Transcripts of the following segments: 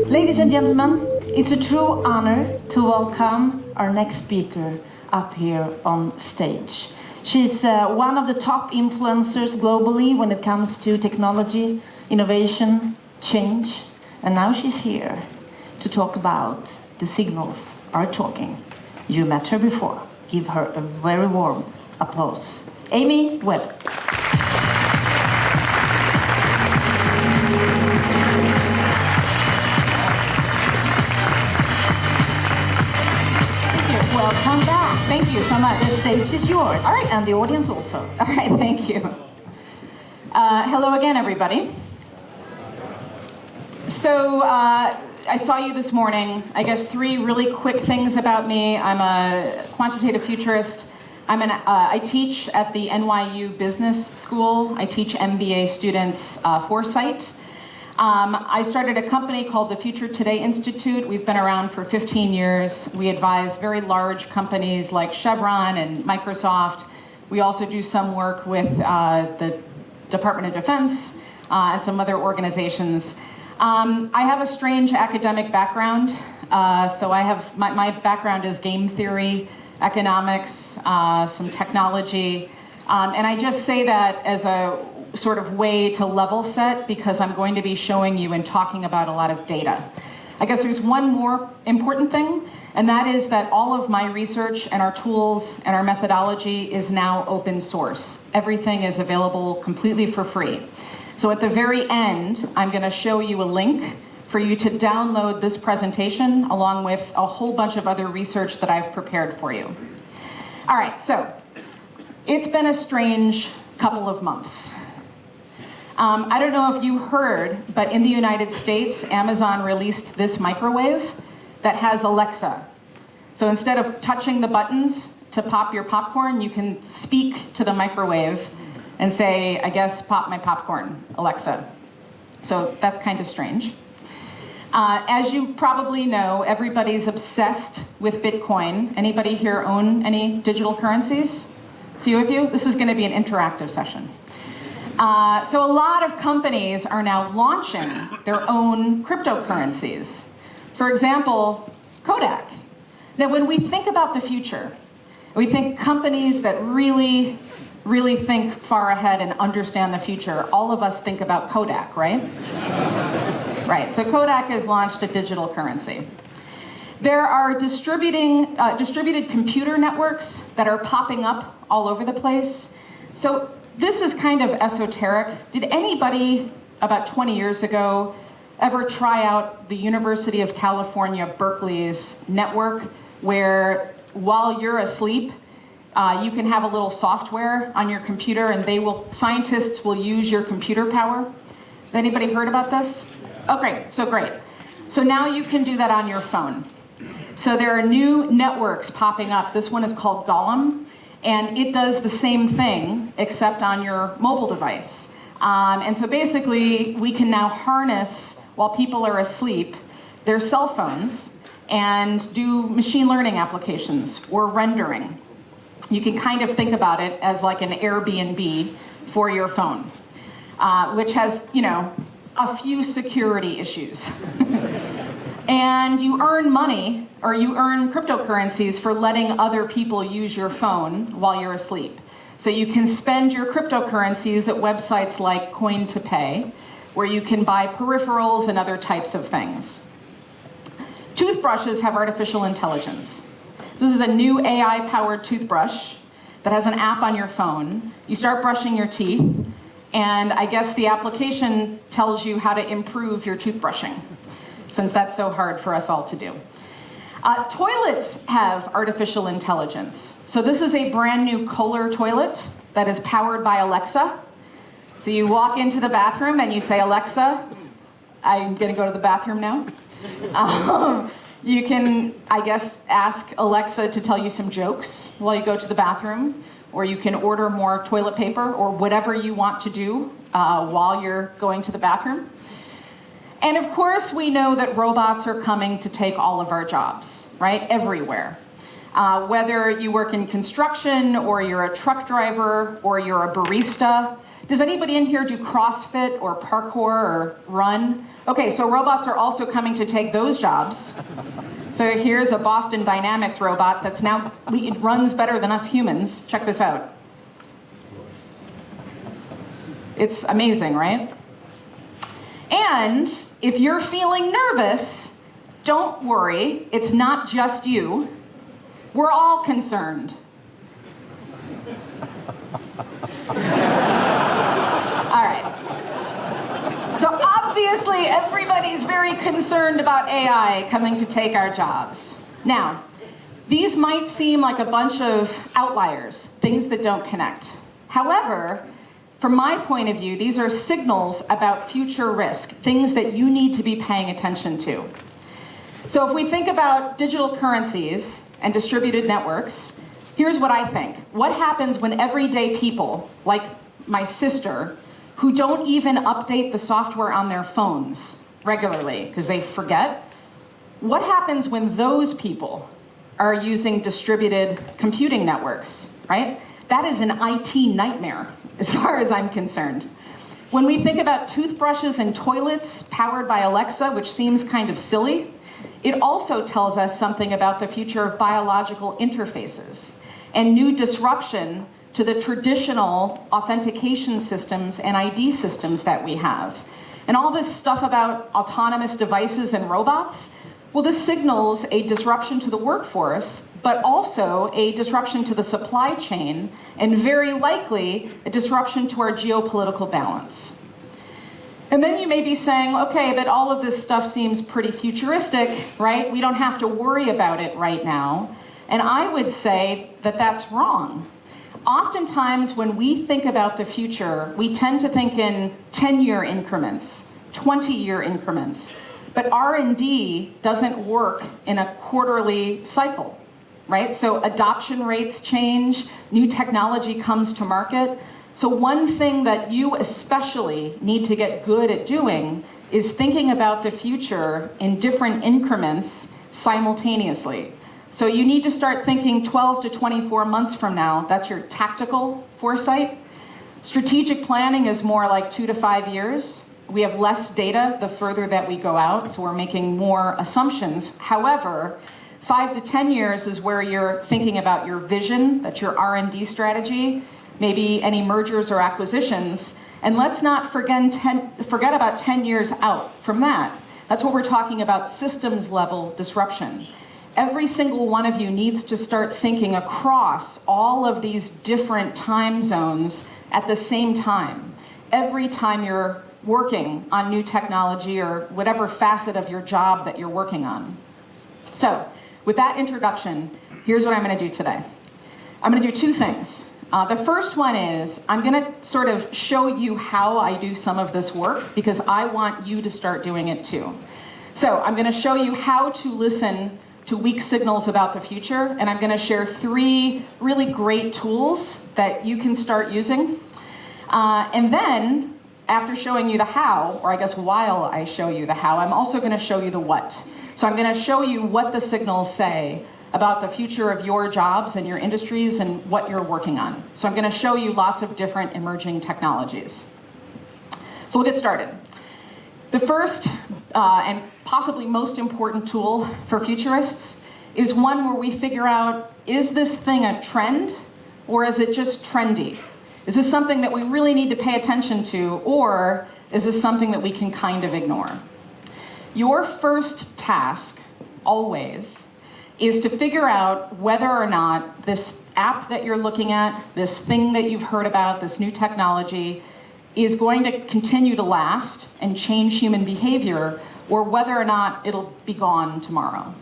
Ladies and gentlemen, it's a true honor to welcome our next speaker up here on stage. She's one of the top influencers globally when it comes to technology, innovation, change, and now she's here to talk about the signals are talking. You met her before. Give her a very warm applause. Amy Webb. Welcome back. Thank you so much. The stage is yours. All right, and the audience also. All right, thank you. Hello again, everybody. So I saw you this morning. I guess 3 really quick things about me. I'm a quantitative futurist. I teach at the NYU Business School. I teach MBA students foresight. I started a company called the Future Today Institute. We've been around for 15 years. We advise very large companies like Chevron and Microsoft. We also do some work with the Department of Defense and some other organizations. I have a strange academic background. So I have my background is game theory, economics, some technology. And I just say that as a sort of way to level set because I'm going to be showing you and talking about a lot of data. I guess there's one more important thing, and that is that all of my research and our tools and our methodology is now open source. Everything is available completely for free. So at the very end, I'm going to show you a link for you to download this presentation along with a whole bunch of other research that I've prepared for you. All right, so it's been a strange couple of months. I don't know if you heard, but in the United States, Amazon released this microwave that has Alexa. So instead of touching the buttons to pop your popcorn, you can speak to the microwave and say, I guess, pop my popcorn, Alexa. So that's kind of strange. As you probably know, everybody's obsessed with Bitcoin. Anybody here own any digital currencies? A few of you? This is going to be an interactive session. So a lot of companies are now launching their own cryptocurrencies. For example, Kodak. Now, when we think about the future, we think companies that really think far ahead and understand the future. All of us think about Kodak, right? Right, so Kodak has launched a digital currency. There are distributed computer networks that are popping up all over the place. So this is kind of esoteric. Did anybody about 20 years ago ever try out the University of California, Berkeley's network where while you're asleep, you can have a little software on your computer and scientists will use your computer power? Has anybody heard about this? Oh, great, so great. So now you can do that on your phone. So there are new networks popping up. This one is called Golem. And it does the same thing, except on your mobile device. And so basically, we can now harness, while people are asleep, their cell phones and do machine learning applications or rendering. You can kind of think about it as like an Airbnb for your phone, which has, a few security issues. And you earn money, or you earn cryptocurrencies for letting other people use your phone while you're asleep. So you can spend your cryptocurrencies at websites like Coin to Pay, where you can buy peripherals and other types of things. Toothbrushes have artificial intelligence. This is a new AI-powered toothbrush that has an app on your phone. You start brushing your teeth, and I guess the application tells you how to improve your toothbrushing, since that's so hard for us all to do. Toilets have artificial intelligence. So this is a brand new Kohler toilet that is powered by Alexa. So you walk into the bathroom and you say, Alexa, I'm gonna go to the bathroom now. You can, I guess, ask Alexa to tell you some jokes while you go to the bathroom, or you can order more toilet paper or whatever you want to do while you're going to the bathroom. And of course, we know that robots are coming to take all of our jobs, right? Everywhere. Whether you work in construction, or you're a truck driver, or you're a barista. Does anybody in here do CrossFit or parkour or run? Okay, so robots are also coming to take those jobs. So here's a Boston Dynamics robot that's now, it runs better than us humans. Check this out. It's amazing, right? And if you're feeling nervous, don't worry, it's not just you. We're all concerned. All right. So obviously everybody's very concerned about AI coming to take our jobs. Now, these might seem like a bunch of outliers, things that don't connect. However, from my point of view, these are signals about future risk, things that you need to be paying attention to. So if we think about digital currencies and distributed networks, here's what I think. What happens when everyday people, like my sister, who don't even update the software on their phones regularly because they forget, what happens when those people are using distributed computing networks, right? That is an IT nightmare, as far as I'm concerned. When we think about toothbrushes and toilets powered by Alexa, which seems kind of silly, it also tells us something about the future of biological interfaces and new disruption to the traditional authentication systems and ID systems that we have. And all this stuff about autonomous devices and robots, well, this signals a disruption to the workforce, but also a disruption to the supply chain, and very likely a disruption to our geopolitical balance. And then you may be saying, okay, but all of this stuff seems pretty futuristic, right? We don't have to worry about it right now. And I would say that that's wrong. Oftentimes, when we think about the future, we tend to think in 10-year increments, 20-year increments. But R&D doesn't work in a quarterly cycle, right? So adoption rates change, new technology comes to market. So one thing that you especially need to get good at doing is thinking about the future in different increments simultaneously. So you need to start thinking 12 to 24 months from now. That's your tactical foresight. Strategic planning is more like 2 to 5 years. We have less data the further that we go out, so we're making more assumptions. However, 5 to 10 years is where you're thinking about your vision, that's your R&D strategy, maybe any mergers or acquisitions. And let's not forget about 10 years out from that. That's what we're talking about, systems level disruption. Every single one of you needs to start thinking across all of these different time zones at the same time. Every time you're working on new technology or whatever facet of your job that you're working on. So, with that introduction, here's what I'm going to do today. I'm going to do 2 things. The first one is I'm going to sort of show you how I do some of this work because I want you to start doing it too. So I'm going to show you how to listen to weak signals about the future, and I'm going to share 3 really great tools that you can start using. And then, after showing you the how, or I guess while I show you the how, I'm also going to show you the what. So I'm going to show you what the signals say about the future of your jobs and your industries and what you're working on. So I'm going to show you lots of different emerging technologies. So we'll get started. The first and possibly most important tool for futurists is one where we figure out, is this thing a trend or is it just trendy? Is this something that we really need to pay attention to, or is this something that we can kind of ignore? Your first task, always, is to figure out whether or not this app that you're looking at, this thing that you've heard about, this new technology, is going to continue to last and change human behavior, or whether or not it'll be gone tomorrow.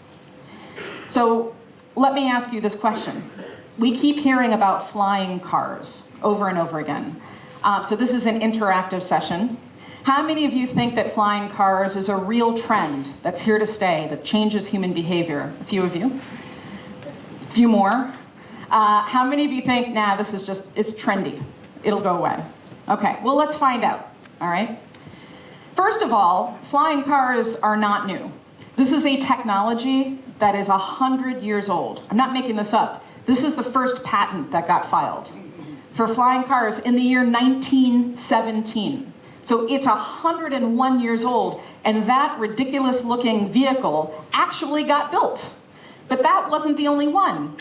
So let me ask you this question. We keep hearing about flying cars over and over again. So this is an interactive session. How many of you think that flying cars is a real trend that's here to stay, that changes human behavior? A few of you. A few more. How many of you think, nah, this is just, it's trendy. It'll go away. Okay, well, let's find out, all right? First of all, flying cars are not new. This is a technology that is 100 years old. I'm not making this up. This is the first patent that got filed for flying cars in the year 1917. So it's 101 years old, and that ridiculous looking vehicle actually got built. But that wasn't the only one.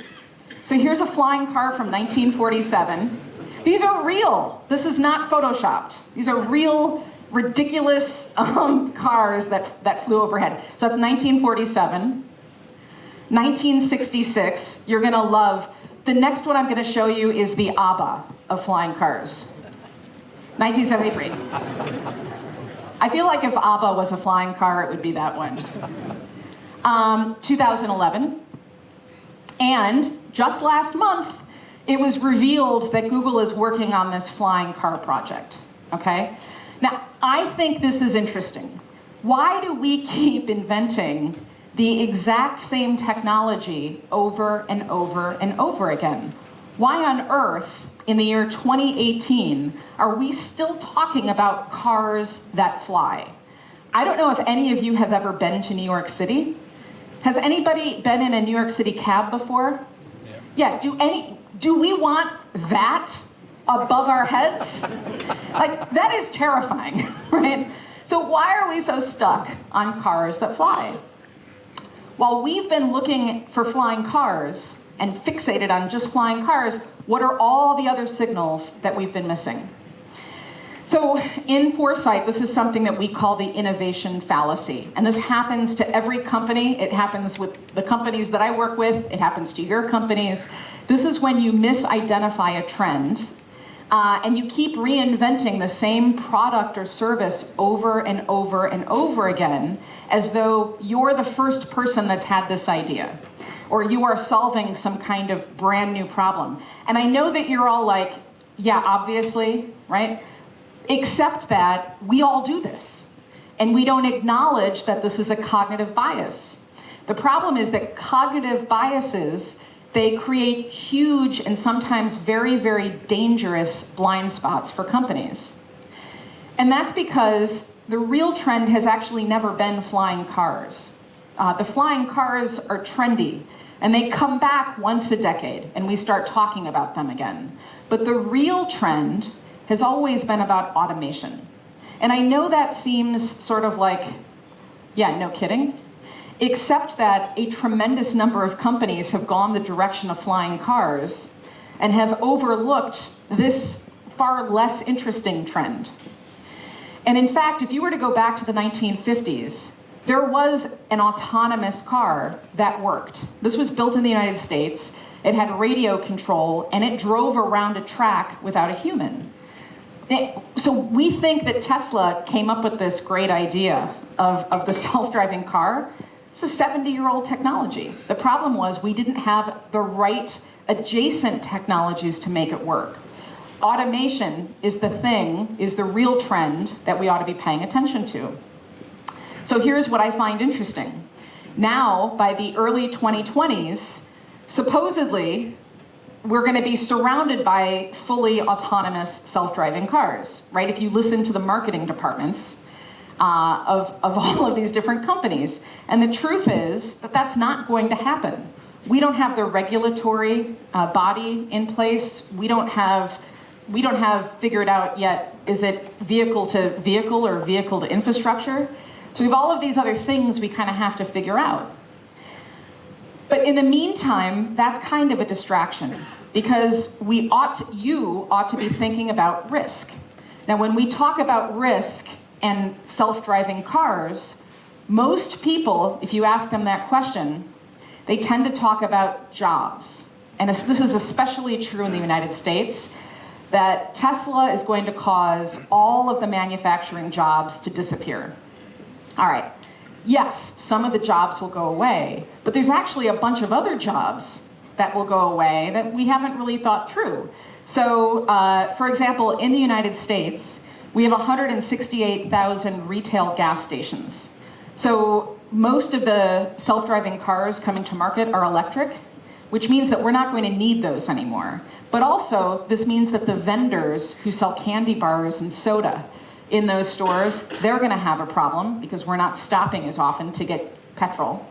So here's a flying car from 1947. These are real. This is not photoshopped. These are real, ridiculous cars that flew overhead. So that's 1947. 1966, you're gonna love. The next one I'm gonna show you is the ABBA of flying cars. 1973. I feel like if ABBA was a flying car, it would be that one. 2011. And just last month, it was revealed that Google is working on this flying car project, okay? Now, I think this is interesting. Why do we keep inventing the exact same technology over and over and over again? Why on earth, in the year 2018, are we still talking about cars that fly? I don't know if any of you have ever been to New York City. Has anybody been in a New York City cab before? Yeah, do we want that above our heads? Like, that is terrifying, right? So why are we so stuck on cars that fly? While we've been looking for flying cars and fixated on just flying cars, what are all the other signals that we've been missing? So in foresight, this is something that we call the innovation fallacy. And this happens to every company. It happens with the companies that I work with. It happens to your companies. This is when you misidentify a trend and you keep reinventing the same product or service over and over and over again, as though you're the first person that's had this idea, or you are solving some kind of brand new problem. And I know that you're all like, yeah, obviously, right? Except that we all do this, and we don't acknowledge that this is a cognitive bias. The problem is that cognitive biases, they create huge and sometimes very, very dangerous blind spots for companies. And that's because the real trend has actually never been flying cars. The flying cars are trendy, and they come back once a decade, and we start talking about them again. But the real trend has always been about automation. And I know that seems sort of like, yeah, no kidding, except that a tremendous number of companies have gone the direction of flying cars and have overlooked this far less interesting trend. And in fact, if you were to go back to the 1950s, there was an autonomous car that worked. This was built in the United States. It had radio control, and it drove around a track without a human. So we think that Tesla came up with this great idea of the self-driving car. It's a 70-year-old technology. The problem was we didn't have the right adjacent technologies to make it work. Automation is the thing, is the real trend that we ought to be paying attention to. So here's what I find interesting. Now, by the early 2020s, supposedly, we're going to be surrounded by fully autonomous self-driving cars, right? If you listen to the marketing departments of all of these different companies. And the truth is that that's not going to happen. We don't have the regulatory body in place. We don't have figured out yet, is it vehicle to vehicle or vehicle to infrastructure? So we have all of these other things we kind of have to figure out. But in the meantime, that's kind of a distraction, because you ought to be thinking about risk. Now, when we talk about risk and self-driving cars, most people, if you ask them that question, they tend to talk about jobs. And this is especially true in the United States, that Tesla is going to cause all of the manufacturing jobs to disappear. All right. Yes, some of the jobs will go away, but there's actually a bunch of other jobs that will go away that we haven't really thought through. So, for example, in the United States, we have 168,000 retail gas stations. So most of the self-driving cars coming to market are electric, which means that we're not going to need those anymore. But also, this means that the vendors who sell candy bars and soda in those stores, they're going to have a problem because we're not stopping as often to get petrol.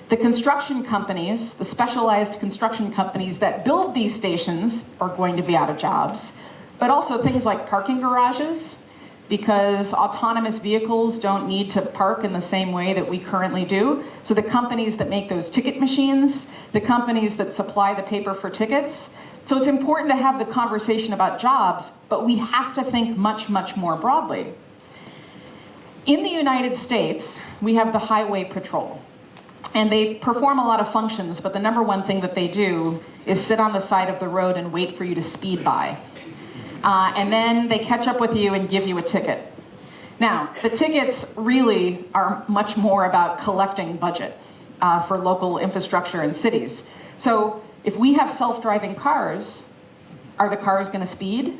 The construction companies, the specialized construction companies that build these stations are going to be out of jobs, but also things like parking garages, because autonomous vehicles don't need to park in the same way that we currently do. So the companies that make those ticket machines, the companies that supply the paper for tickets. So it's important to have the conversation about jobs, but we have to think much, much more broadly. In the United States, we have the Highway Patrol. And they perform a lot of functions, but the number one thing that they do is sit on the side of the road and wait for you to speed by. And then they catch up with you and give you a ticket. Now, the tickets really are much more about collecting budget for local infrastructure and cities. So if we have self-driving cars, are the cars going to speed?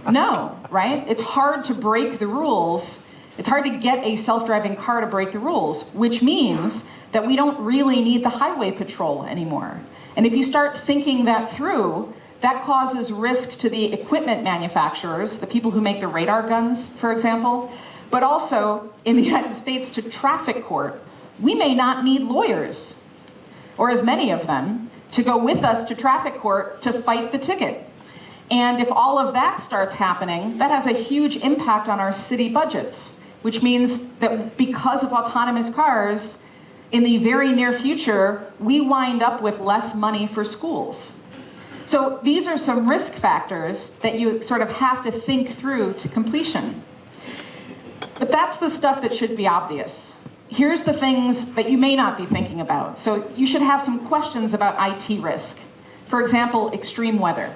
No, right? It's hard to break the rules. It's hard to get a self-driving car to break the rules, which means that we don't really need the highway patrol anymore. And if you start thinking that through, that causes risk to the equipment manufacturers, the people who make the radar guns, for example, but also in the United States to traffic court. We may not need lawyers, or as many of them, to go with us to traffic court to fight the ticket. And if all of that starts happening, that has a huge impact on our city budgets, which means that because of autonomous cars, in the very near future, we wind up with less money for schools. So these are some risk factors that you sort of have to think through to completion. But that's the stuff that should be obvious. Here's the things that you may not be thinking about. So you should have some questions about IT risk. For example, extreme weather.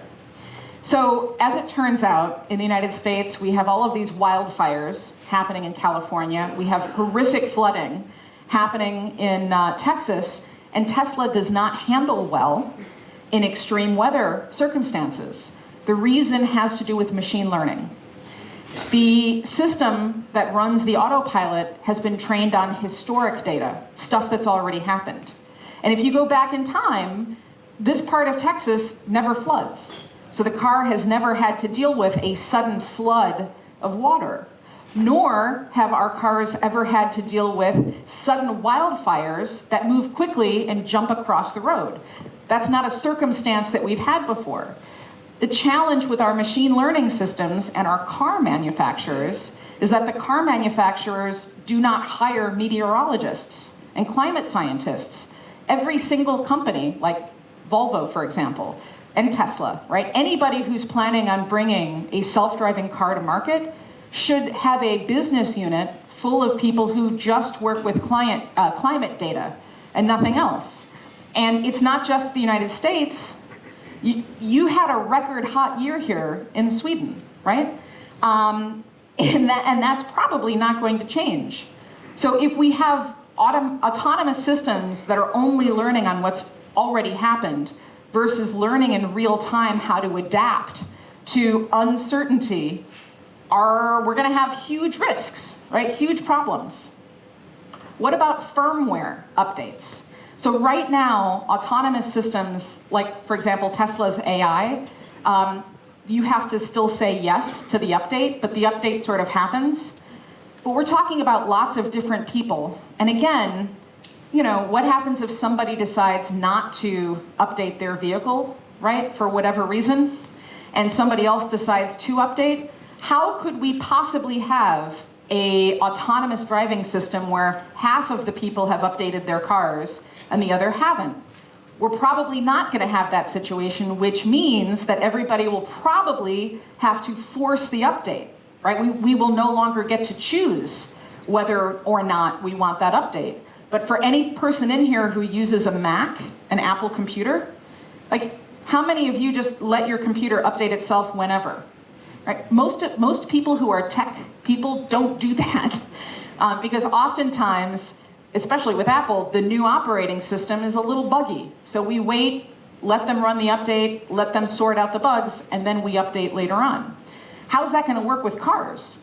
So as it turns out, in the United States, we have all of these wildfires happening in California. We have horrific flooding happening in Texas, and Tesla does not handle well in extreme weather circumstances. The reason has to do with machine learning. The system that runs the autopilot has been trained on historic data, stuff that's already happened. And if you go back in time, this part of Texas never floods. So the car has never had to deal with a sudden flood of water, nor have our cars ever had to deal with sudden wildfires that move quickly and jump across the road. That's not a circumstance that we've had before. The challenge with our machine learning systems and our car manufacturers is that the car manufacturers do not hire meteorologists and climate scientists. Every single company, like Volvo, for example, and Tesla, right? Anybody who's planning on bringing a self-driving car to market should have a business unit full of people who just work with climate data and nothing else. And it's not just the United States. You had a record hot year here in Sweden, right? And that's probably not going to change. So if we have autonomous systems that are only learning on what's already happened versus learning in real time how to adapt to uncertainty, we're going to have huge risks, right? Huge problems. What about firmware updates? So right now, autonomous systems, like, for example, Tesla's AI, you have to still say yes to the update, but the update sort of happens. But we're talking about lots of different people. And again, you know, what happens if somebody decides not to update their vehicle, right, for whatever reason, and somebody else decides to update? How could we possibly have an autonomous driving system where half of the people have updated their cars and the other haven't? We're probably not going to have that situation, which means that everybody will probably have to force the update, right? We will no longer get to choose whether or not we want that update. But for any person in here who uses a Mac, an Apple computer, like, how many of you just let your computer update itself whenever? Right? Most people who are tech people don't do that because oftentimes, especially with Apple, the new operating system is a little buggy. So we wait, let them run the update, let them sort out the bugs, and then we update later on. How's that going to work with cars?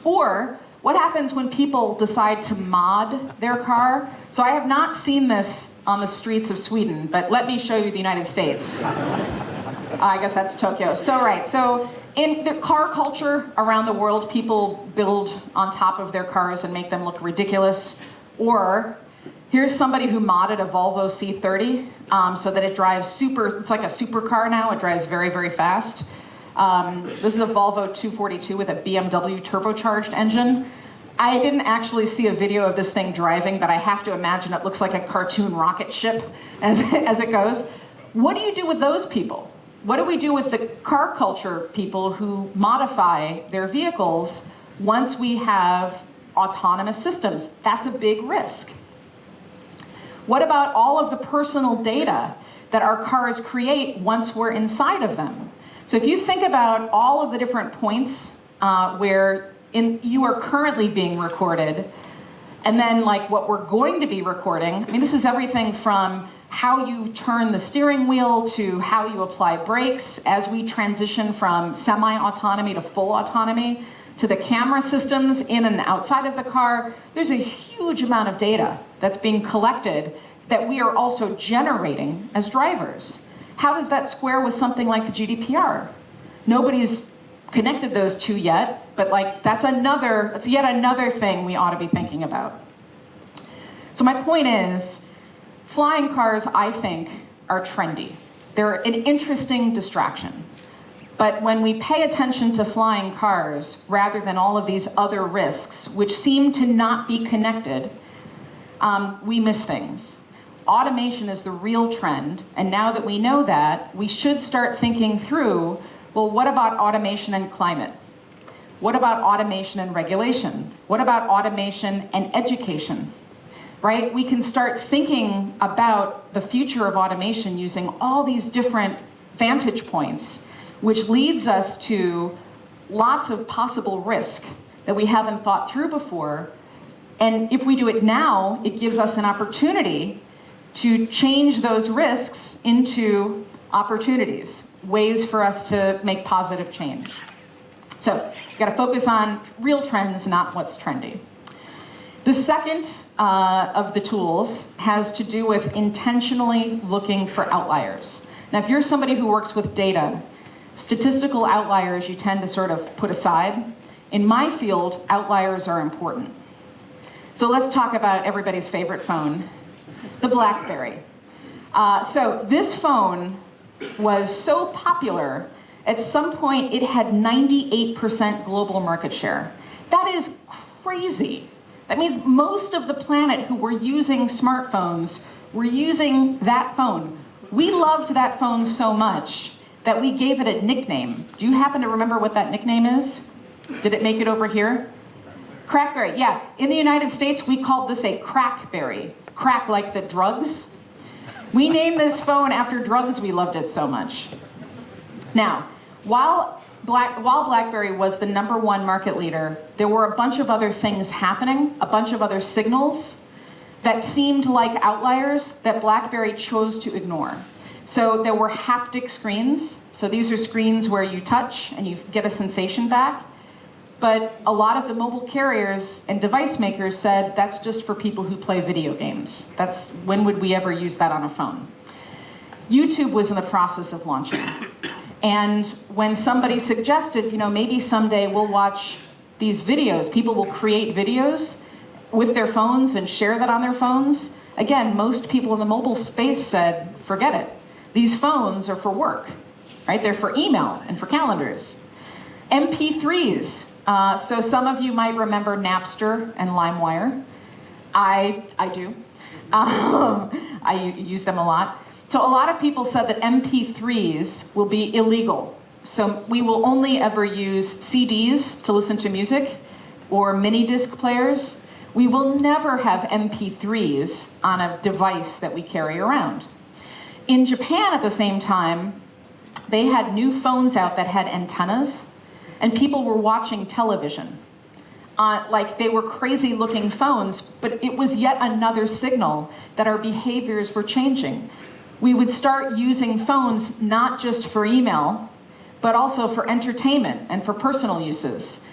Or what happens when people decide to mod their car? So I have not seen this on the streets of Sweden, but let me show you the United States. I guess that's Tokyo. So in the car culture around the world, people build on top of their cars and make them look ridiculous. Or here's somebody who modded a Volvo C30 so that it drives it's like a supercar now. It drives very, very fast. This is a Volvo 242 with a BMW turbocharged engine. I didn't actually see a video of this thing driving, but I have to imagine it looks like a cartoon rocket ship as it goes. What do you do with those people? What do we do with the car culture people who modify their vehicles once we have autonomous systems? That's a big risk. What about all of the personal data that our cars create once we're inside of them? So if you think about all of the different points where you are currently being recorded, and then like what we're going to be recording, I mean, this is everything from how you turn the steering wheel to how you apply brakes as we transition from semi-autonomy to full autonomy, to the camera systems in and outside of the car. There's a huge amount of data that's being collected that we are also generating as drivers. How does that square with something like the GDPR? Nobody's connected those two yet, but like that's yet another thing we ought to be thinking about. So my point is, flying cars, I think, are trendy. They're an interesting distraction. But when we pay attention to flying cars, rather than all of these other risks, which seem to not be connected, we miss things. Automation is the real trend, and now that we know that, we should start thinking through, well, what about automation and climate? What about automation and regulation? What about automation and education? Right? We can start thinking about the future of automation using all these different vantage points, which leads us to lots of possible risk that we haven't thought through before. And if we do it now, it gives us an opportunity to change those risks into opportunities, ways for us to make positive change. So, you gotta focus on real trends, not what's trendy. The second of the tools has to do with intentionally looking for outliers. Now, if you're somebody who works with data, statistical outliers you tend to sort of put aside. In my field, outliers are important. So let's talk about everybody's favorite phone, the BlackBerry. So this phone was so popular, at some point it had 98% global market share. That is crazy. That means most of the planet who were using smartphones were using that phone. We loved that phone so much that we gave it a nickname. Do you happen to remember what that nickname is? Did it make it over here? Crackberry, yeah. In the United States, we called this a crackberry. Crack like the drugs. We named this phone after drugs, we loved it so much. Now, while BlackBerry was the #1 market leader, there were a bunch of other things happening, a bunch of other signals that seemed like outliers that BlackBerry chose to ignore. So there were haptic screens. So these are screens where you touch and you get a sensation back. But a lot of the mobile carriers and device makers said that's just for people who play video games. When would we ever use that on a phone? YouTube was in the process of launching. And when somebody suggested, maybe someday we'll watch these videos, people will create videos with their phones and share that on their phones. Again, most people in the mobile space said, forget it. These phones are for work, right? They're for email and for calendars. MP3s. So some of you might remember Napster and LimeWire. I do. I use them a lot. So a lot of people said that MP3s will be illegal. So we will only ever use CDs to listen to music or mini disc players. We will never have MP3s on a device that we carry around. In Japan at the same time, they had new phones out that had antennas, and people were watching television. Like they were crazy looking phones, but it was yet another signal that our behaviors were changing. We would start using phones not just for email, but also for entertainment and for personal uses.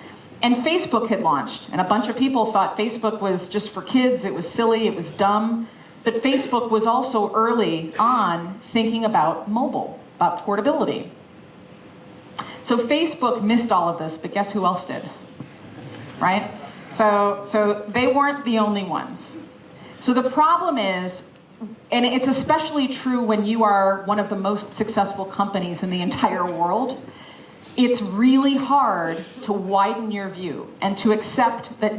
And Facebook had launched, and a bunch of people thought Facebook was just for kids, it was silly, it was dumb. But Facebook was also early on thinking about mobile, about portability. So Facebook missed all of this, but guess who else did? Right? So they weren't the only ones. So the problem is, and it's especially true when you are one of the most successful companies in the entire world, it's really hard to widen your view and to accept that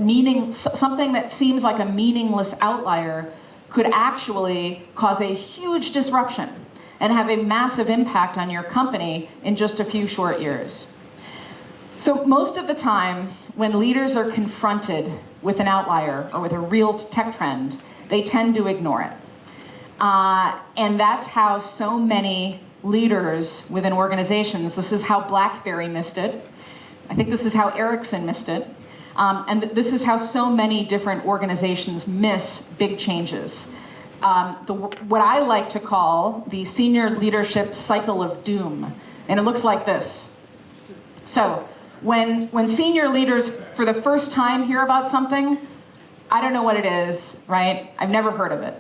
something that seems like a meaningless outlier could actually cause a huge disruption and have a massive impact on your company in just a few short years. So most of the time, when leaders are confronted with an outlier or with a real tech trend, they tend to ignore it. And that's how so many leaders within organizations, this is how BlackBerry missed it. I think this is how Ericsson missed it. And this is how so many different organizations miss big changes. What I like to call the senior leadership cycle of doom. And it looks like this. So when senior leaders for the first time hear about something, I don't know what it is, right? I've never heard of it.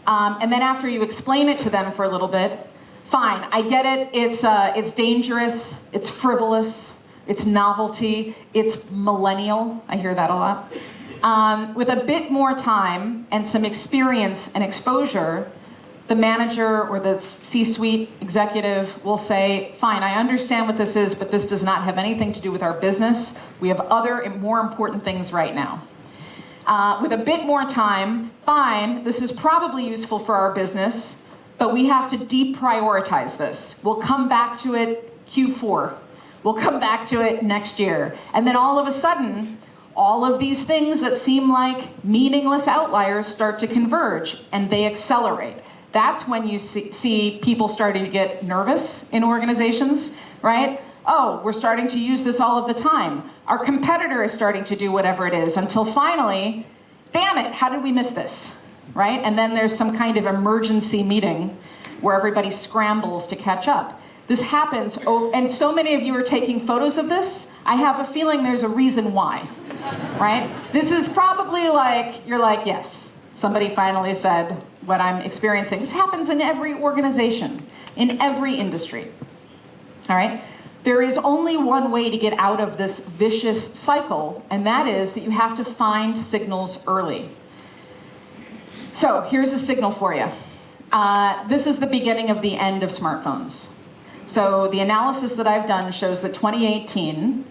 And then after you explain it to them for a little bit, fine, I get it, it's dangerous, it's frivolous, it's novelty, it's millennial, I hear that a lot. With a bit more time and some experience and exposure, the manager or the C-suite executive will say, fine, I understand what this is, but this does not have anything to do with our business. We have other and more important things right now. With a bit more time, fine, this is probably useful for our business, but we have to deprioritize this. We'll come back to it Q4. We'll come back to it next year. And then all of a sudden, all of these things that seem like meaningless outliers start to converge and they accelerate. That's when you see people starting to get nervous in organizations, right? Oh, we're starting to use this all of the time. Our competitor is starting to do whatever it is until finally, damn it, how did we miss this, right? And then there's some kind of emergency meeting where everybody scrambles to catch up. This happens, and so many of you are taking photos of this. I have a feeling there's a reason why, right? This is probably like, you're like, yes, somebody finally said what I'm experiencing. This happens in every organization, in every industry, all right? There is only one way to get out of this vicious cycle, and that is that you have to find signals early. So here's a signal for you. This is the beginning of the end of smartphones. So the analysis that I've done shows that 2018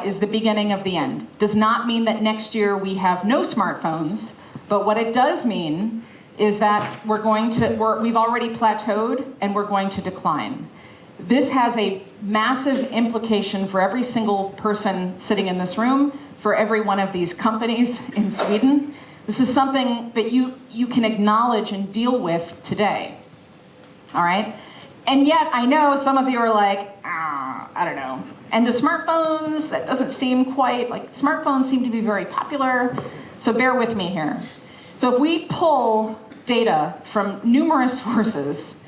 is the beginning of the end. Does not mean that next year we have no smartphones, but what it does mean is that we've already plateaued and we're going to decline. This has a massive implication for every single person sitting in this room, for every one of these companies in Sweden. This is something that you can acknowledge and deal with today, all right? And yet, I know some of you are like, I don't know. And the smartphones, that doesn't seem quite, like smartphones seem to be very popular, so bear with me here. So if we pull data from numerous sources,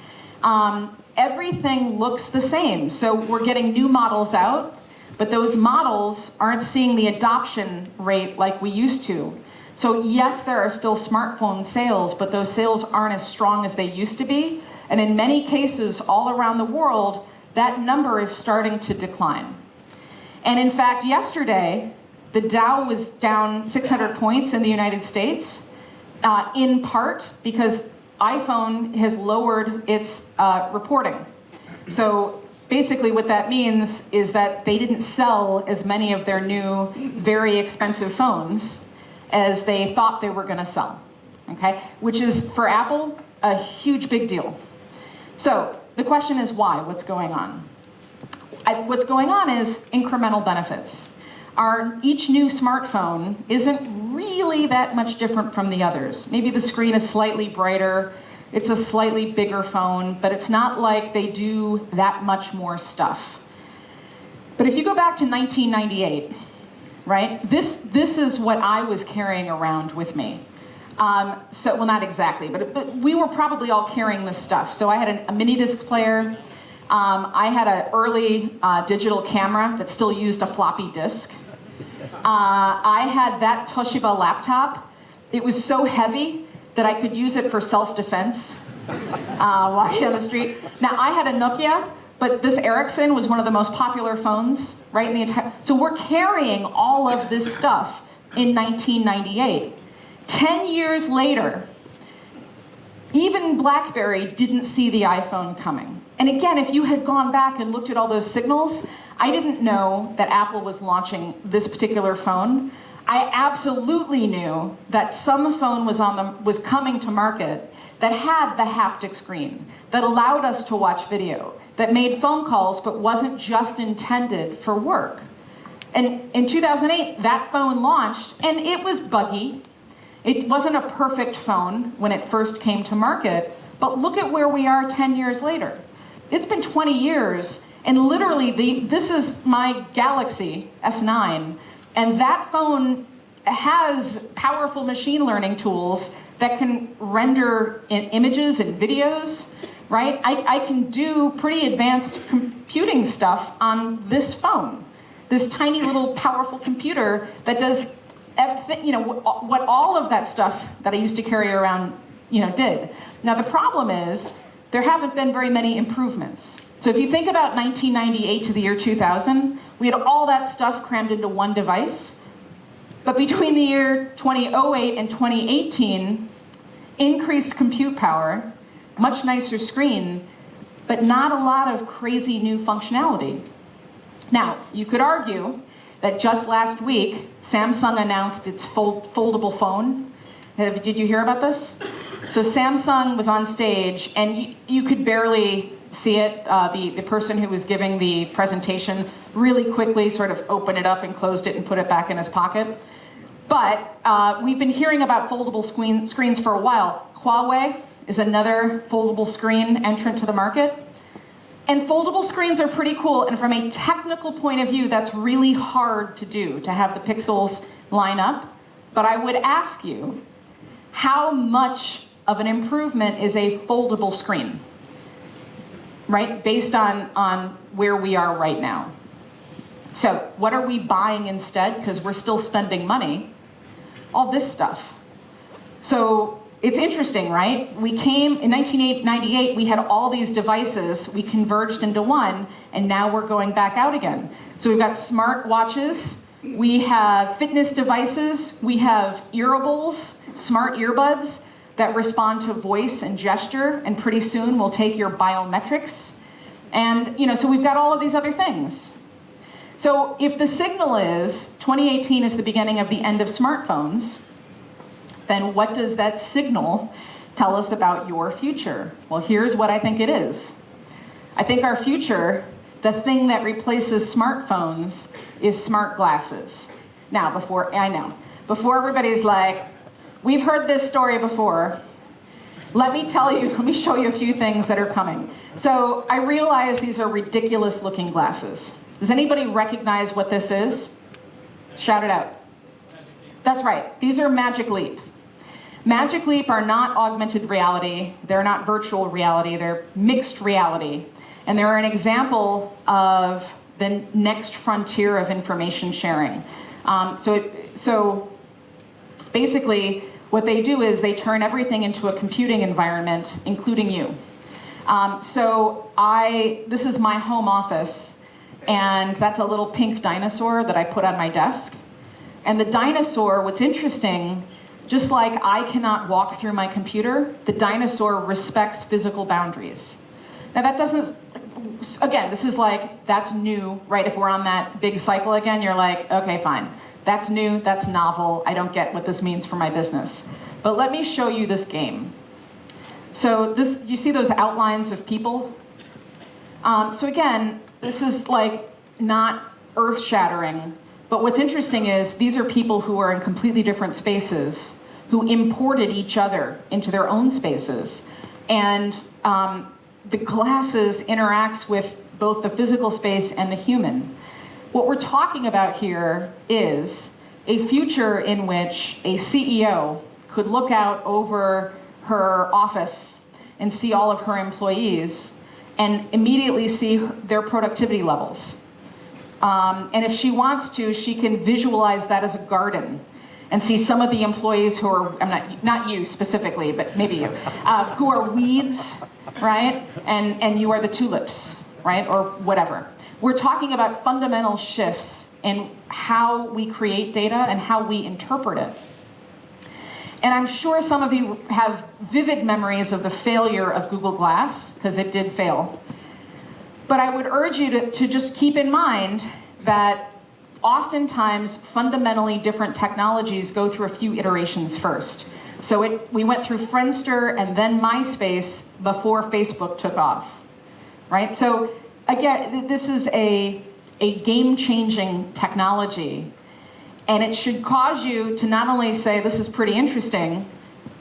everything looks the same. So we're getting new models out, but those models aren't seeing the adoption rate like we used to. So yes, there are still smartphone sales, but those sales aren't as strong as they used to be. And in many cases all around the world, that number is starting to decline. And in fact, yesterday, the Dow was down 600 points in the United States, in part because iPhone has lowered its reporting. So basically what that means is that they didn't sell as many of their new, very expensive phones as they thought they were gonna sell, okay? Which is, for Apple, a huge big deal. So the question is why? What's going on? What's going on is incremental benefits. Each new smartphone isn't really that much different from the others. Maybe the screen is slightly brighter, it's a slightly bigger phone, but it's not like they do that much more stuff. But if you go back to 1998, right, this is what I was carrying around with me. Well, not exactly, but we were probably all carrying this stuff. So I had a mini disc player. I had an early digital camera that still used a floppy disk. I had that Toshiba laptop. It was so heavy that I could use it for self-defense walking down the street. Now, I had a Nokia, but this Ericsson was one of the most popular phones, right, in the entire... So we're carrying all of this stuff in 1998. 10 years later, even BlackBerry didn't see the iPhone coming. And again, if you had gone back and looked at all those signals, I didn't know that Apple was launching this particular phone. I absolutely knew that some phone was coming to market that had the haptic screen, that allowed us to watch video, that made phone calls but wasn't just intended for work. And in 2008, that phone launched, and it was buggy. It wasn't a perfect phone when it first came to market, but look at where we are 10 years later. It's been 20 years, and literally, this is my Galaxy S9, and that phone has powerful machine learning tools that can render images and videos, right? I can do pretty advanced computing stuff on this phone, this tiny little powerful computer that does what all of that stuff that I used to carry around, did. Now the problem is there haven't been very many improvements. So if you think about 1998 to the year 2000, we had all that stuff crammed into one device. But between the year 2008 and 2018, increased compute power, much nicer screen, but not a lot of crazy new functionality. Now, you could argue that just last week, Samsung announced its foldable phone. Did you hear about this? So Samsung was on stage, and you could barely see it. The person who was giving the presentation really quickly sort of opened it up and closed it and put it back in his pocket. But we've been hearing about foldable screens for a while. Huawei is another foldable screen entrant to the market. And foldable screens are pretty cool, and from a technical point of view, that's really hard to do, to have the pixels line up. But I would ask you, how much of an improvement is a foldable screen, right? Based on where we are right now. So what are we buying instead? Because we're still spending money. All this stuff. So it's interesting, right? We came, in 1998, we had all these devices, we converged into one, and now we're going back out again. So we've got smart watches, we have fitness devices, we have earables, smart earbuds that respond to voice and gesture, and pretty soon we'll take your biometrics. And, so we've got all of these other things. So if the signal is 2018 is the beginning of the end of smartphones, then what does that signal tell us about your future? Well, here's what I think it is. I think our future, the thing that replaces smartphones, is smart glasses. Now, before everybody's like, we've heard this story before, let me show you a few things that are coming. So I realize these are ridiculous looking glasses. Does anybody recognize what this is? Shout it out. That's right, these are Magic Leap. Magic Leap are not augmented reality, they're not virtual reality, they're mixed reality. And they're an example of the next frontier of information sharing. So basically, what they do is they turn everything into a computing environment, including you. This is my home office, and that's a little pink dinosaur that I put on my desk. And the dinosaur, what's interesting, just like I cannot walk through my computer, the dinosaur respects physical boundaries. Now that doesn't, again, this is like, that's new, right? If we're on that big cycle again, you're like, okay, fine. That's new, that's novel, I don't get what this means for my business. But let me show you this game. So you see those outlines of people? So again, this is like not earth-shattering, but what's interesting is these are people who are in completely different spaces, who imported each other into their own spaces. And the glasses interacts with both the physical space and the human. What we're talking about here is a future in which a CEO could look out over her office and see all of her employees and immediately see their productivity levels. And if she wants to, she can visualize that as a garden and see some of the employees who are, not you specifically, but maybe you, who are weeds, right? And you are the tulips, right? Or whatever. We're talking about fundamental shifts in how we create data and how we interpret it. And I'm sure some of you have vivid memories of the failure of Google Glass, because it did fail. But I would urge you to just keep in mind that oftentimes fundamentally different technologies go through a few iterations first. So we went through Friendster and then MySpace before Facebook took off, right? So again, this is a game-changing technology, and it should cause you to not only say, this is pretty interesting,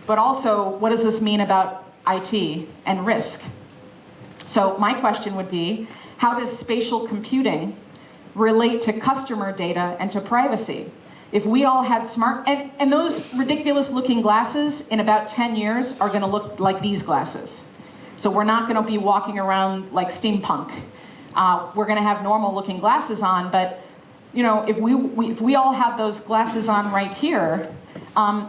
but also, what does this mean about IT and risk? So my question would be, how does spatial computing relate to customer data and to privacy? If we all had smart, and those ridiculous looking glasses in about 10 years are gonna look like these glasses. So we're not gonna be walking around like steampunk. We're gonna have normal looking glasses on, but you know, if we all had those glasses on right here,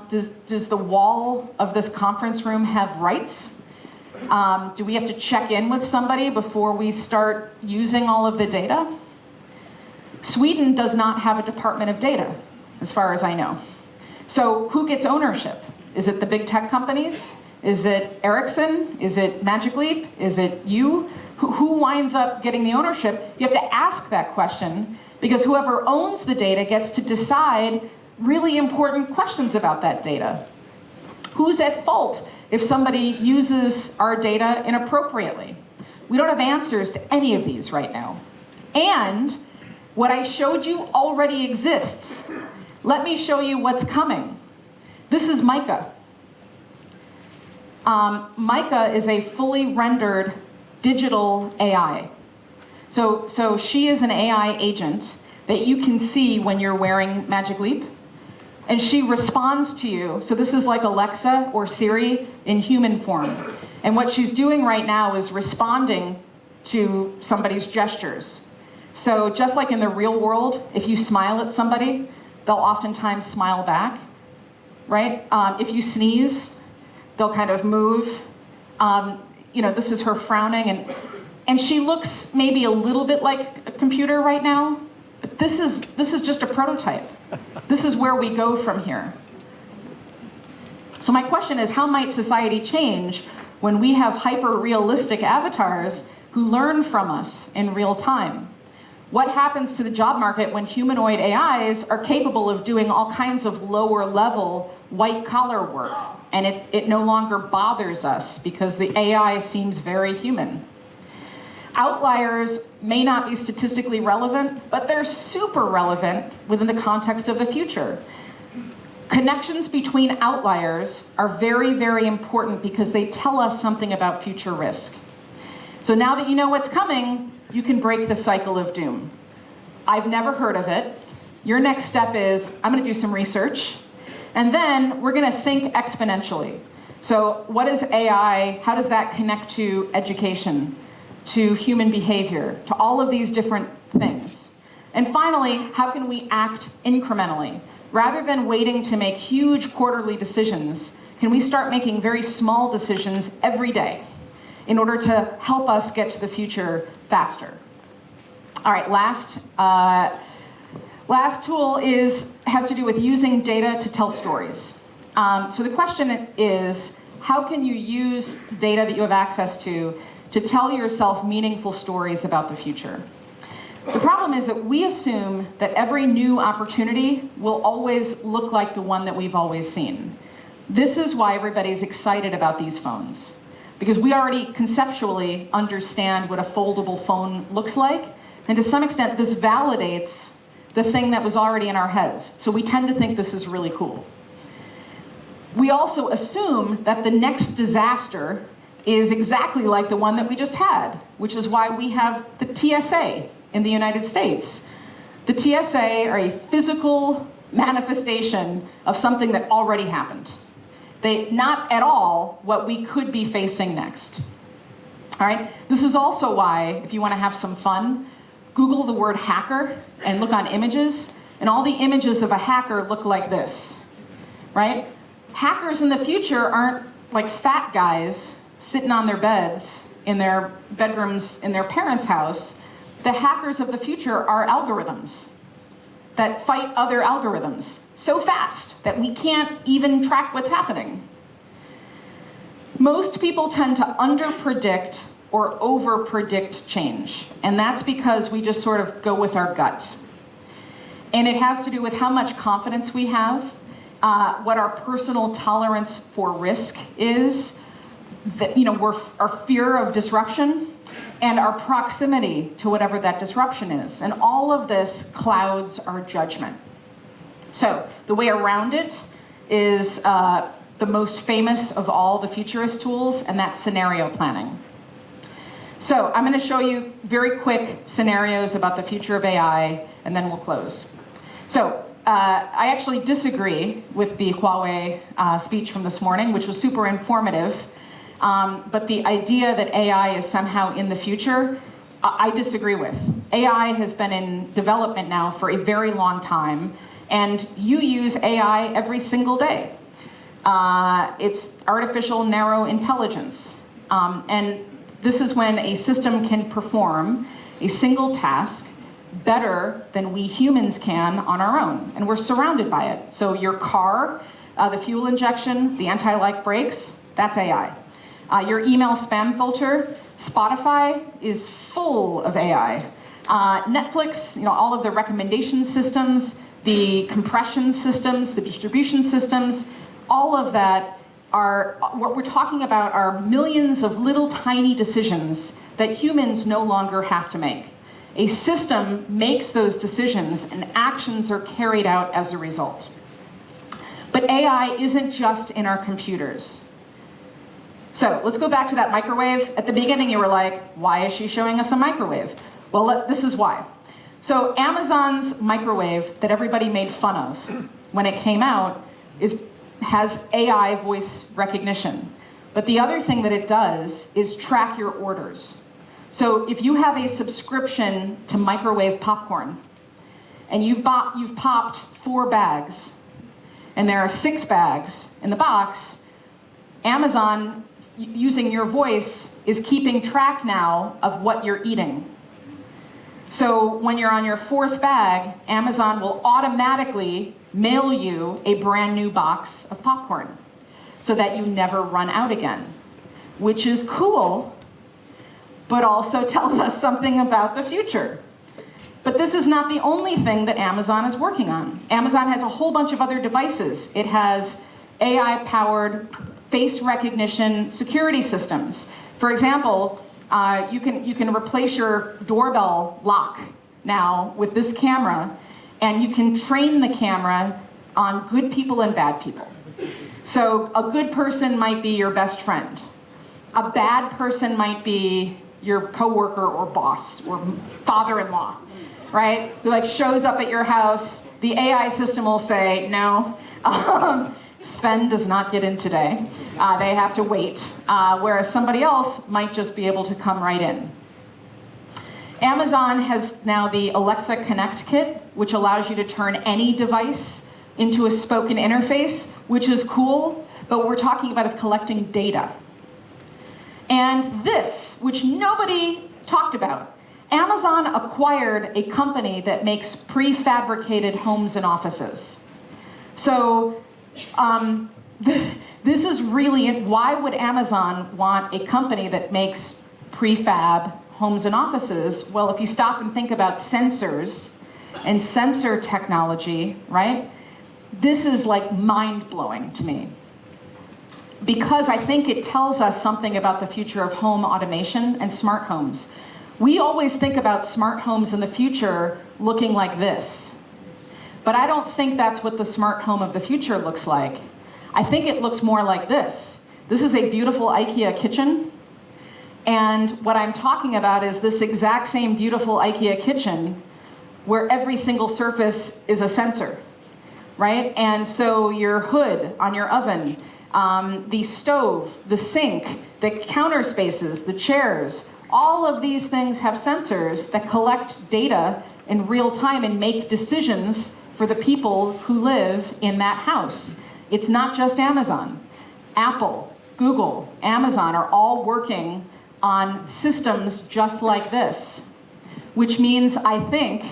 does the wall of this conference room have rights? Do we have to check in with somebody before we start using all of the data? Sweden does not have a Department of Data, as far as I know. So who gets ownership? Is it the big tech companies? Is it Ericsson? Is it Magic Leap? Is it you? Who winds up getting the ownership? You have to ask that question, because whoever owns the data gets to decide really important questions about that data. Who's at fault if somebody uses our data inappropriately? We don't have answers to any of these right now. And what I showed you already exists. Let me show you what's coming. This is Micah. Micah is a fully rendered digital AI. So she is an AI agent that you can see when you're wearing Magic Leap. And she responds to you. So this is like Alexa or Siri in human form. And what she's doing right now is responding to somebody's gestures. So just like in the real world, if you smile at somebody, they'll oftentimes smile back, right? If you sneeze, they'll kind of move. You know, this is her frowning, and she looks maybe a little bit like a computer right now, but this is just a prototype. This is where we go from here. So my question is, how might society change when we have hyper-realistic avatars who learn from us in real time? What happens to the job market when humanoid AIs are capable of doing all kinds of lower-level, white-collar work, and it no longer bothers us because the AI seems very human? Outliers may not be statistically relevant, but they're super relevant within the context of the future. Connections between outliers are very, very important because they tell us something about future risk. So now that you know what's coming, you can break the cycle of doom. I've never heard of it. Your next step is, I'm gonna do some research, and then we're gonna think exponentially. So what is AI? How does that connect to education, to human behavior, to all of these different things? And finally, how can we act incrementally? Rather than waiting to make huge quarterly decisions, can we start making very small decisions every day in order to help us get to the future faster? All right, last tool has to do with using data to tell stories. So the question is, how can you use data that you have access to tell yourself meaningful stories about the future? The problem is that we assume that every new opportunity will always look like the one that we've always seen. This is why everybody's excited about these phones, because we already conceptually understand what a foldable phone looks like, and to some extent this validates the thing that was already in our heads. So we tend to think this is really cool. We also assume that the next disaster is exactly like the one that we just had, which is why we have the TSA in the United States. The TSA are a physical manifestation of something that already happened. Not at all what we could be facing next. All right, this is also why, if you want to have some fun, Google the word hacker and look on images, and all the images of a hacker look like this, right? Hackers in the future aren't like fat guys sitting on their beds in their bedrooms in their parents' house. The hackers of the future are algorithms. that fight other algorithms so fast that we can't even track what's happening. Most people tend to underpredict or overpredict change, and that's because we just sort of go with our gut. And it has to do with how much confidence we have, what our personal tolerance for risk is, our fear of disruption, and our proximity to whatever that disruption is. And all of this clouds our judgment. So the way around it is the most famous of all the futurist tools, and that's scenario planning. So I'm going to show you very quick scenarios about the future of AI, and then we'll close. So I actually disagree with the Huawei speech from this morning, which was super informative. But the idea that AI is somehow in the future, I disagree with. AI has been in development now for a very long time, and you use AI every single day. It's artificial narrow intelligence. And this is when a system can perform a single task better than we humans can on our own. And we're surrounded by it. So your car, the fuel injection, the anti-lock brakes, that's AI. Your email spam filter, Spotify is full of AI. Netflix, all of the recommendation systems, the compression systems, the distribution systems, all of that are, what we're talking about are millions of little tiny decisions that humans no longer have to make. A system makes those decisions and actions are carried out as a result. But AI isn't just in our computers. So let's go back to that microwave. At the beginning you were like, why is she showing us a microwave? Well, this is why. So Amazon's microwave that everybody made fun of when it came out has AI voice recognition. But the other thing that it does is track your orders. So if you have a subscription to microwave popcorn, and you've popped 4 bags, and there are 6 bags in the box, Amazon, using your voice, is keeping track now of what you're eating. So when you're on your 4th bag, Amazon will automatically mail you a brand new box of popcorn so that you never run out again, which is cool, but also tells us something about the future. But this is not the only thing that Amazon is working on. Amazon has a whole bunch of other devices. It has AI-powered face recognition security systems. For example, you can replace your doorbell lock now with this camera, and you can train the camera on good people and bad people. So a good person might be your best friend. A bad person might be your coworker or boss or father-in-law, right? Who shows up at your house. The AI system will say, no, Sven does not get in today. They have to wait. Whereas somebody else might just be able to come right in. Amazon has now the Alexa Connect Kit, which allows you to turn any device into a spoken interface, which is cool, but what we're talking about is collecting data. And this, which nobody talked about, Amazon acquired a company that makes prefabricated homes and offices. So this is really, why would Amazon want a company that makes prefab homes and offices? Well, if you stop and think about sensors and sensor technology, right? This is mind-blowing to me. Because I think it tells us something about the future of home automation and smart homes. We always think about smart homes in the future looking like this. But I don't think that's what the smart home of the future looks like. I think it looks more like this. This is a beautiful IKEA kitchen. And what I'm talking about is this exact same beautiful IKEA kitchen where every single surface is a sensor, right? And so your hood on your oven, the stove, the sink, the counter spaces, the chairs, all of these things have sensors that collect data in real time and make decisions for the people who live in that house. It's not just Amazon. Apple, Google, Amazon are all working on systems just like this, which means I think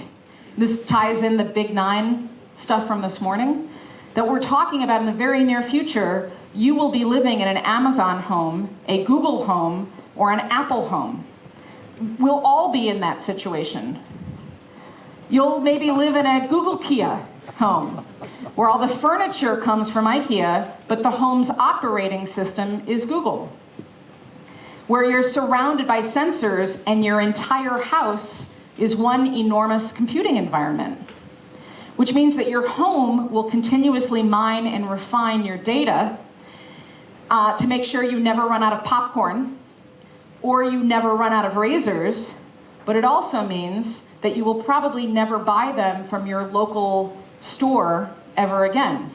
this ties in the big nine stuff from this morning, that we're talking about in the very near future, you will be living in an Amazon home, a Google home, or an Apple home. We'll all be in that situation. You'll maybe live in a Google Kia home, where all the furniture comes from IKEA, but the home's operating system is Google. Where you're surrounded by sensors and your entire house is one enormous computing environment, which means that your home will continuously mine and refine your data to make sure you never run out of popcorn or you never run out of razors, but it also means that you will probably never buy them from your local store ever again.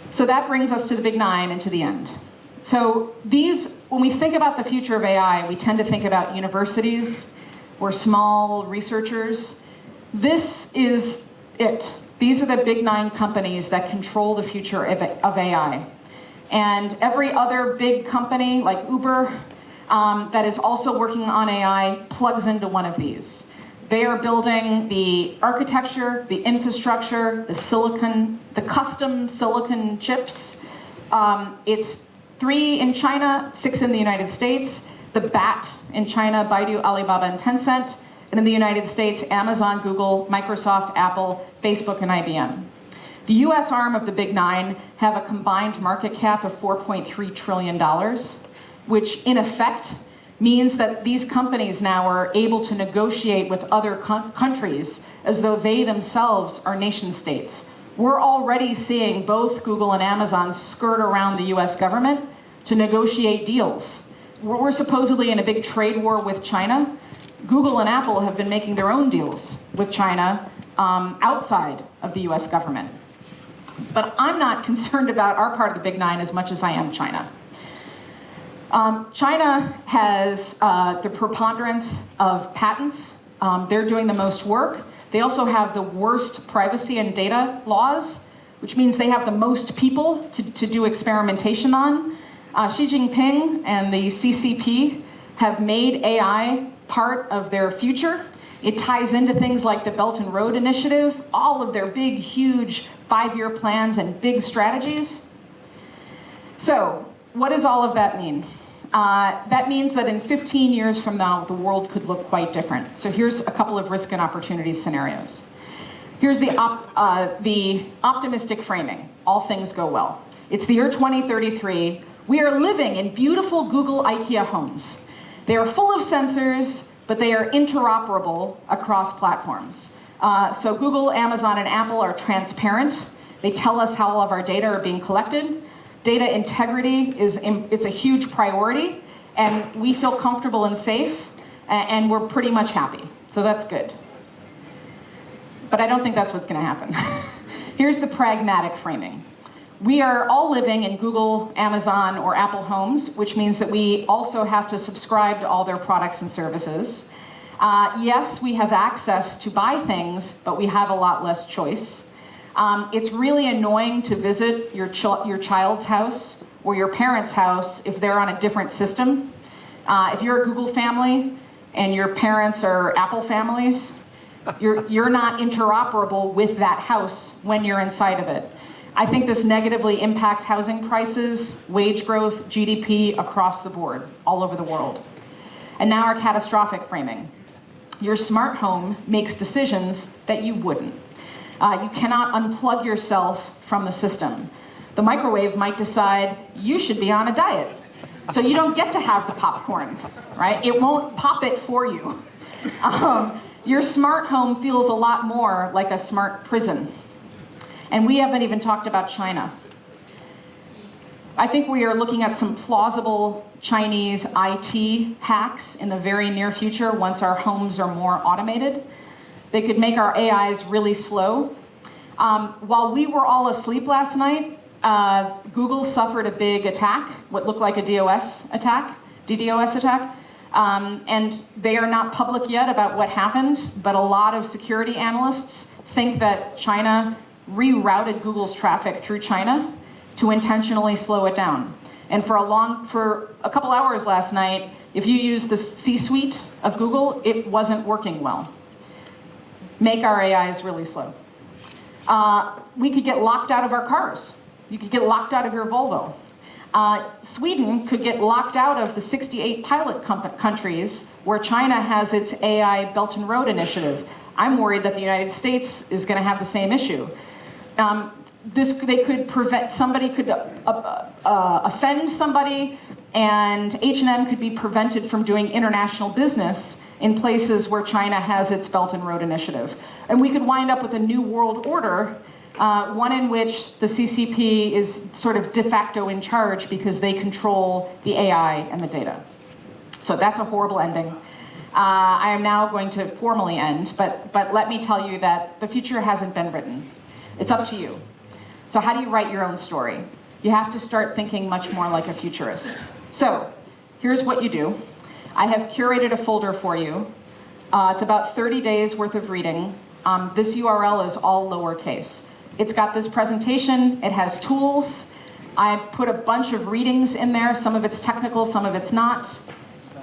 So that brings us to the big nine and to the end. So when we think about the future of AI, we tend to think about universities or small researchers. This is it. These are the big nine companies that control the future of AI. And every other big company, like Uber, that is also working on AI, plugs into one of these. They are building the architecture, the infrastructure, the silicon, the custom silicon chips. It's 3 in China, 6 in the United States. The BAT in China, Baidu, Alibaba, and Tencent. And in the United States, Amazon, Google, Microsoft, Apple, Facebook, and IBM. The US arm of the big nine have a combined market cap of $4.3 trillion, which in effect means that these companies now are able to negotiate with other countries as though they themselves are nation states. We're already seeing both Google and Amazon skirt around the US government to negotiate deals. We're supposedly in a big trade war with China. Google and Apple have been making their own deals with China outside of the US government. But I'm not concerned about our part of the big nine as much as I am China. China has the preponderance of patents. They're doing the most work. They also have the worst privacy and data laws, which means they have the most people to do experimentation on. Xi Jinping and the CCP have made AI part of their future. It ties into things like the Belt and Road Initiative, all of their big, huge 5-year plans and big strategies. So, what does all of that mean? That means that in 15 years from now, the world could look quite different. So here's a couple of risk and opportunity scenarios. Here's the optimistic framing. All things go well. It's the year 2033. We are living in beautiful Google IKEA homes. They are full of sensors, but they are interoperable across platforms. So Google, Amazon, and Apple are transparent. They tell us how all of our data are being collected. Data integrity it's a huge priority, and we feel comfortable and safe, and we're pretty much happy. So that's good. But I don't think that's what's going to happen. Here's the pragmatic framing. We are all living in Google, Amazon, or Apple homes, which means that we also have to subscribe to all their products and services. Yes, we have access to buy things, but we have a lot less choice. It's really annoying to visit your child's house or your parents' house if they're on a different system. If you're a Google family and your parents are Apple families, you're not interoperable with that house when you're inside of it. I think this negatively impacts housing prices, wage growth, GDP across the board, all over the world. And now our catastrophic framing. Your smart home makes decisions that you wouldn't. You cannot unplug yourself from the system. The microwave might decide you should be on a diet, so you don't get to have the popcorn, right? It won't pop it for you. Your smart home feels a lot more like a smart prison. And we haven't even talked about China. I think we are looking at some plausible Chinese IT hacks in the very near future once our homes are more automated. They could make our AIs really slow. While we were all asleep last night, Google suffered a big attack, what looked like a DDoS attack. And they are not public yet about what happened, but a lot of security analysts think that China rerouted Google's traffic through China to intentionally slow it down. And for a couple hours last night, If you use the C-suite of Google, it wasn't working well. Make our AIs really slow. We could get locked out of our cars. You could get locked out of your Volvo. Sweden could get locked out of the 68 pilot countries where China has its AI Belt and Road initiative. I'm worried that the United States is going to have the same issue. They could prevent, somebody could offend somebody, and H&M could be prevented from doing international business in places where China has its Belt and Road initiative. And we could wind up with a new world order, one in which the CCP is sort of de facto in charge because they control the AI and the data. So that's a horrible ending. I am now going to formally end, but let me tell you that the future hasn't been written. It's up to you. So how do you write your own story? You have to start thinking much more like a futurist. So here's what you do. I have curated a folder for you. It's about 30 days worth of reading. This URL is all lowercase. It's got this presentation. It has tools. I put a bunch of readings in there. Some of it's technical, some of it's not.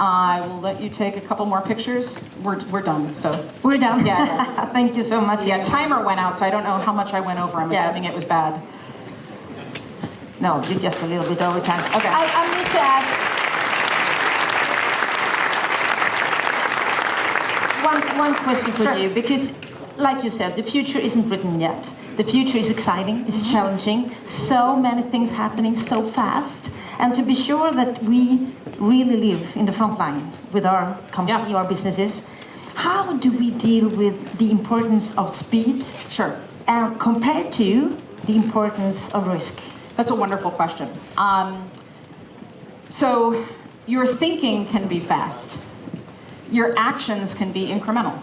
I will let you take a couple more pictures. We're done. So we're done. Yeah. Thank you so much. Yeah, timer went out, so I don't know how much I went over. I'm assuming it was bad. No, you're just a little bit over time. Okay. I need to ask one question for you, because like you said, the future isn't written yet. The future is exciting, it's challenging, so many things happening so fast. And to be sure that we really live in the front line with our company, our businesses, how do we deal with the importance of speed? Sure. And compared to the importance of risk? That's a wonderful question. So your thinking can be fast. Your actions can be incremental.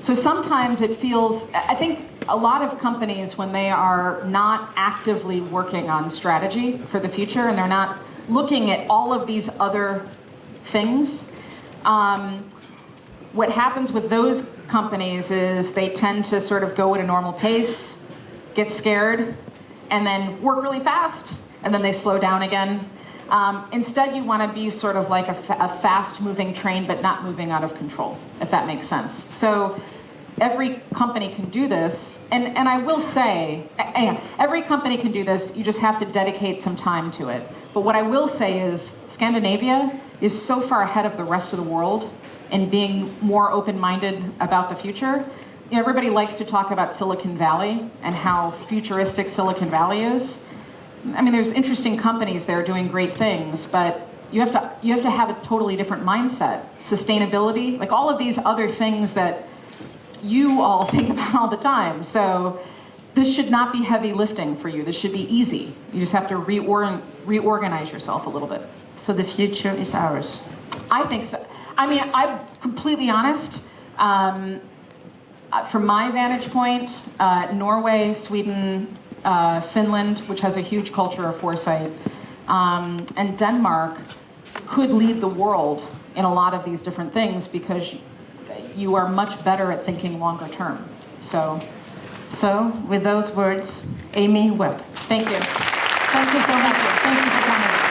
So sometimes it feels, I think a lot of companies, when they are not actively working on strategy for the future and they're not looking at all of these other things, what happens with those companies is they tend to sort of go at a normal pace, get scared, and then work really fast, and then they slow down again. Instead, you want to be sort of like a fast-moving train, but not moving out of control, if that makes sense. So every company can do this, and I will say, every company can do this, you just have to dedicate some time to it. But what I will say is Scandinavia is so far ahead of the rest of the world in being more open-minded about the future. You know, everybody likes to talk about Silicon Valley and how futuristic Silicon Valley is. I mean, there's interesting companies there doing great things, but you have to have a totally different mindset. Sustainability, like all of these other things that you all think about all the time. So this should not be heavy lifting for you. This should be easy. You just have to reorganize yourself a little bit. So the future is ours. I think so. I mean, I'm completely honest. From my vantage point, Norway, Sweden, Finland, which has a huge culture of foresight, and Denmark could lead the world in a lot of these different things because you are much better at thinking longer term. So with those words, Amy Webb. Thank you. Thank you so much. Thank you for coming.